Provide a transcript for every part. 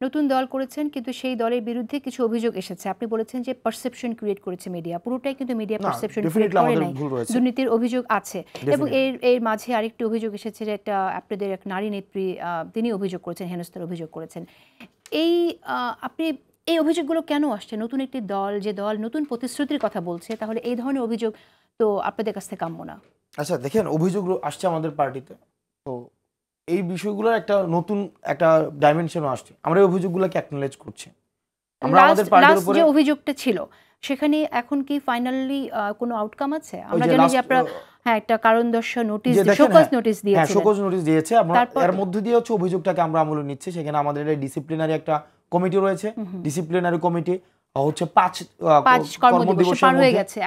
নতুন দল করেছেন, কিন্তু সেই দলের বিরুদ্ধে কিছু অভিযোগ এসেছে। আপনি বলেছেন যে পারসেপশন ক্রিয়েট করেছে মিডিয়া, পুরোটাই কিন্তু মিডিয়া পারসেপশন ক্রিয়েট করে নাই, দুর্নীতির অভিযোগ আছে। এবং এর মাঝে আরেকটি অভিযোগ এসেছে যে একটা আপনাদের এক নারী নেত্রী তিনি অভিযোগ করেছেন, হেনস্থার অভিযোগ করেছেন। এই আপনি এই অভিযোগগুলো কেন আসছে? নতুন একটি দল, যে দল নতুন প্রতিশ্রুতির কথা বলছে, তাহলে এই ধরনের অভিযোগ তো আপনাদের কাছ থেকে কাম্য না। আচ্ছা দেখেন, অভিযোগ আসছে আমাদের পার্টিতে, তো এই বিষয়গুলোর একটা নতুন একটা ডাইমেনশনও আসছে। আমরা এই অভিযোগগুলোকে অ্যাকনলেজ করছি। আমরা আমাদের পার্টির উপরে যে অভিযোগটা ছিল সেখানে এখন কি ফাইনালি কোনো আউটকাম আছে? আমরা জানি যে আপনারা একটা কারণ দর্শাও নোটিশ, শোকজ নোটিশ দিয়েছেন। হ্যাঁ, শোকজ নোটিশ দিয়েছে। আমরা এর মধ্যে দিয়ে হচ্ছে অভিযোগটাকে আমরা আমলে নিচ্ছি। সেখানে আমাদের একটা ডিসিপ্লিনারি একটা কমিটি রয়েছে, ডিসিপ্লিনারি কমিটি হচ্ছে 5 কর্মদিবস পার হয়ে গেছে,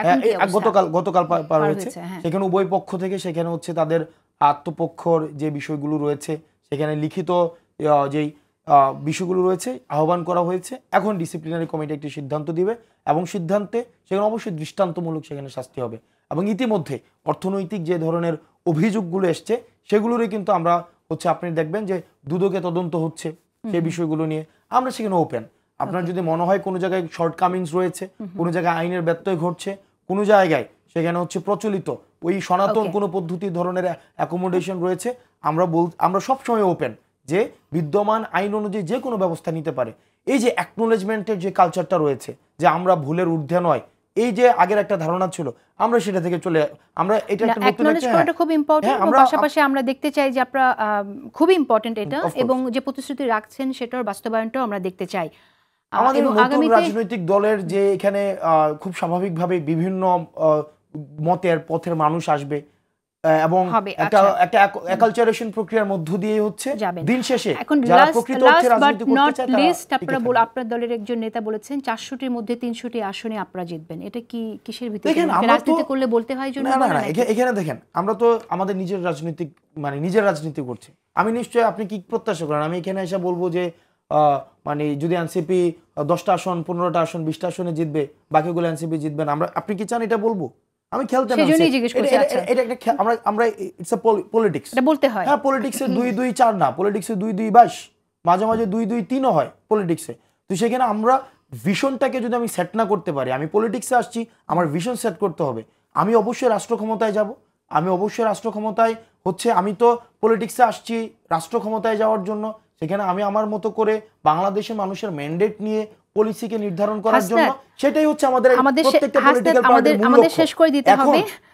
গতকাল পার হয়েছে। সেখানে উভয় পক্ষ থেকে সেখানে হচ্ছে তাদের আত্মপক্ষর যে বিষয়গুলো রয়েছে, সেখানে লিখিত যেই বিষয়গুলো রয়েছে আহ্বান করা হয়েছে। এখন ডিসিপ্লিনারি কমিটি একটি সিদ্ধান্ত দিবে এবং সিদ্ধান্তে সেখানে অবশ্যই দৃষ্টান্তমূলক সেখানে শাস্তি হবে। এবং ইতিমধ্যে অর্থনৈতিক যে ধরনের অভিযোগগুলো এসছে সেগুলোরই কিন্তু আমরা হচ্ছে আপনি দেখবেন যে দুদকে তদন্ত হচ্ছে সেই বিষয়গুলো নিয়ে। আমরা সেখানে ওপেন। আপনার যদি মনে হয় কোনো জায়গায় শর্টকামিংস রয়েছে, কোনো জায়গায় আইনের ব্যত্যয় ঘটছে, কোনো জায়গায় সেখানে হচ্ছে প্রচলিত ওই সনাতন কোনো পদ্ধতি ধরনের অ্যাকোমোডেশন রয়েছে, আমরা সবসময় ওপেন যে বিদ্যমান আইন অনুযায়ী যে কোনো ব্যবস্থা নিতে পারে। এই যে অ্যাকনোলেজমেন্টের যে কালচারটা রয়েছে, যে আমরা ভুলের ঊর্ধ্বে নয়, এই যে আগের একটা ধারণা ছিল, আমরা সেটা থেকে চলে আমরা এটা একটা নতুন একটা খুব ইম্পর্টেন্ট। পাশাপাশি আমরা দেখতে চাই যে আপনারা খুব ইম্পর্টেন্ট এটা, এবং যে প্রতিশ্রুতি রাখছেন সেটার বাস্তবায়নটাও আমরা দেখতে চাই। আমাদের নতুন রাজনৈতিক দলের যে এখানে খুব স্বাভাবিকভাবে বিভিন্ন মতের পথের মানুষ আসবে এবং একটা অ্যাকালচারেশন প্রক্রিয়ার মধ্য দিয়ে হচ্ছে দিন শেষে যারা প্রকৃত অর্থে রাজনীতি করতে চায় তারা আপনার দলের একজন নেতা বলেছেন 400টির মধ্যে 300টি আসনে আপনারা জিতবেন। এটা কি কিসের ভিত্তিতে রাজনীতি করলে বলতে হয়? না, এখানে দেখেন, আমরা তো আমাদের নিজের রাজনীতি নিজের রাজনীতি করছি। আমি নিশ্চয়ই, আপনি কি প্রত্যাশা করেন আমি এখানে এসে বলবো যে যদি এনসিপি 10টা আসন, 15টা আসন, 20টা আসনে জিতবে, বাকিগুলো এনসিপি জিতবেন, আপনি কি চান এটা বলবো? আমি খেলতে না, আমরা ইটস আ পলিটিক্স, এটা বলতে হয়। হ্যাঁ, পলিটিক্সে 2-2-4 না, পলিটিক্সে 2-2-22, মাঝে মাঝে 2-2-3 হয় পলিটিক্সে। তো সেখানে আমরা ভিশনটাকে যদি আমি সেট না করতে পারি, আমি পলিটিক্সে আসছি, আমার ভিশন সেট করতে হবে। আমি অবশ্যই রাষ্ট্র ক্ষমতায় যাব, আমি অবশ্যই রাষ্ট্র ক্ষমতায় হচ্ছে, আমি তো পলিটিক্সে আসছি রাষ্ট্র ক্ষমতায় যাওয়ার জন্য। সেখানে আমি আমার মতো করে বাংলাদেশের মানুষের ম্যান্ডেট নিয়ে পলিসিকে নির্ধারণ করার জন্য, সেটাই হচ্ছে আমাদের প্রত্যেকটা পলিটিক্যাল পার্টির মূল লক্ষ্য।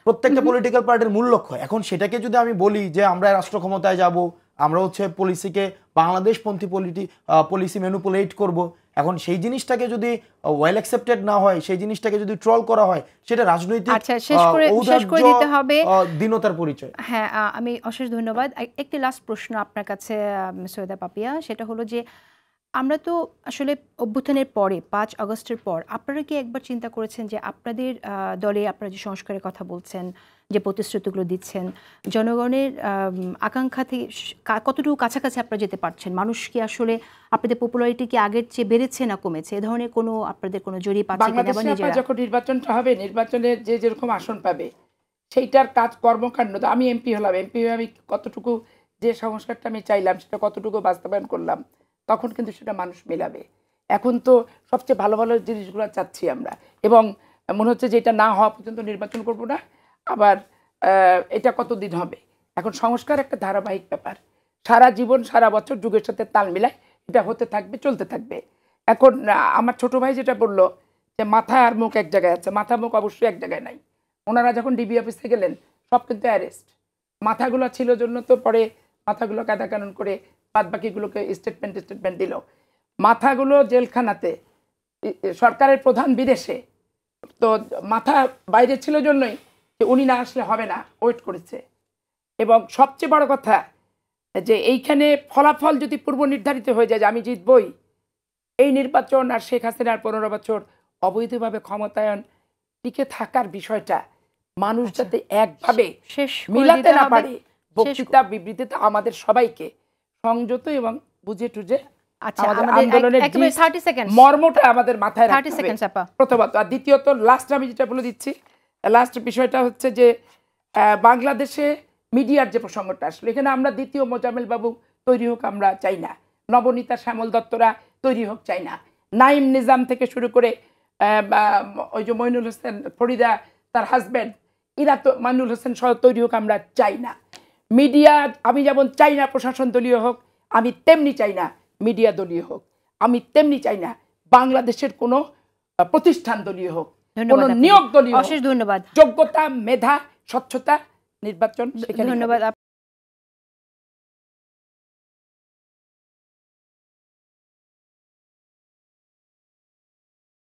প্রত্যেকটা পলিটিক্যাল পার্টির মূল লক্ষ্য। এখন সেটাকে যদি আমি বলি যে আমরা রাষ্ট্র ক্ষমতায় যাব, আমরা হচ্ছে পলিসিকে বাংলাদেশপন্থী পলিসি ম্যানিপুলেট করব, এখন সেই জিনিসটাকে যদি ওয়েল অ্যাকসেপ্টেড না হয়, সেই জিনিসটাকে যদি ট্রল করা হয়, সেটা রাজনৈতিক দীনতার পরিচয়। হ্যাঁ, আমি অশেষ ধন্যবাদ। একটি লাস্ট প্রশ্ন আপনার কাছে সৈয়দা পাপিয়া, সেটা হলো যে আমরা তো আসলে অভ্যুত্থানের পরে 5 আগস্টের পর আপনারা কি একবার চিন্তা করেছেন যে আপনাদের দলে আপনারা যে সংস্কারের কথা বলছেন, যে প্রতিশ্রুতিগুলো দিচ্ছেন, জনগণের আকাঙ্ক্ষা থেকে কতটুকু কাছাকাছি আপনারা যেতে পারছেন? মানুষ কি আসলে আপনাদের পপুলারিটি কি আগের চেয়ে বেড়েছে না কমেছে? এ ধরনের কোনো আপনাদের কোনো জরিপ আছে কিনা? যখন নির্বাচনটা হবে, নির্বাচনে যে যেরকম আসন পাবে সেইটার কাজ কর্মকাণ্ড, আমি এমপি হলাম, এমপি হয়ে আমি কতটুকু যে সংস্কারটা আমি চাইলাম সেটা কতটুকু বাস্তবায়ন করলাম, তখন কিন্তু সেটা মানুষ মেলাবে। এখন তো সবচেয়ে ভালো ভালো জিনিসগুলো চাচ্ছি আমরা, এবং মনে হচ্ছে যে এটা না হওয়া পর্যন্ত নির্বাচন করব না। আবার এটা কতদিন হবে? এখন সংস্কার একটা ধারাবাহিক ব্যাপার, সারা জীবন সারা বছর যুগের সাথে তাল মিলায় এটা হতে থাকবে, চলতে থাকবে। এখন আমার ছোট ভাই যেটা বললো যে মাথা আর মুখ এক জায়গায় আছে, মাথা মুখ অবশ্যই এক জায়গায় নাই। ওনারা যখন ডিবি অফিসে গেলেন সব কিন্তু অ্যারেস্ট, মাথাগুলো ছিল জন্য তো পরে মাথাগুলো কায়দা কানুন করে বাদ বাকিগুলোকে স্টেটমেন্ট দিল। মাথাগুলো জেলখানাতে, সরকারের প্রধান বিদেশে, তো মাথা বাইরে ছিল জন্যই যে উনি না আসলে হবে না, ওয়েট করেছে। এবং সবচেয়ে বড় কথা যে এইখানে ফলাফল যদি পূর্ব নির্ধারিত হয়ে যায় যে আমি জিতবই, এই নির্বাচন আর শেখ হাসিনার 15 বছর অবৈধভাবে ক্ষমতায়ন টিকে থাকার বিষয়টা মানুষ যাতে একভাবে মিলাতে না পারে, বক্তৃতা বিবৃতিতে আমাদের সবাইকে সংযত এবং বুঝে টুঝে মর্মটা আমাদের মাথায় রাখতে হবে প্রথমত। আর দ্বিতীয়ত, লাস্ট আমি যেটা বলে দিচ্ছি, লাস্ট বিষয়টা হচ্ছে যে বাংলাদেশে মিডিয়ার যে প্রসঙ্গটা আসলে, এখানে আমরা দ্বিতীয় মোজাম্মেল বাবু তৈরি হোক আমরা চাই না। নবনীতা শ্যামল দত্তরা তৈরি হোক চাই না, নাইম নিজাম থেকে শুরু করে ওই যে মইনুল হোসেন ফরিদা তার হাজব্যান্ড, এরা তো মাইনুল হোসেন সহ তৈরি হোক আমরা চাই না। মিডিয়া আমি যেমন চাই না প্রশাসন দলীয় হোক, আমি তেমনি চাই না মিডিয়া দলীয় হোক, আমি তেমনি চাই না বাংলাদেশের কোনো প্রতিষ্ঠান দলীয় হোক, কোনো নিয়োগ দলীয়। অশেষ ধন্যবাদ। যোগ্যতা, মেধা, স্বচ্ছতা, নির্বাচন, ধন্যবাদ।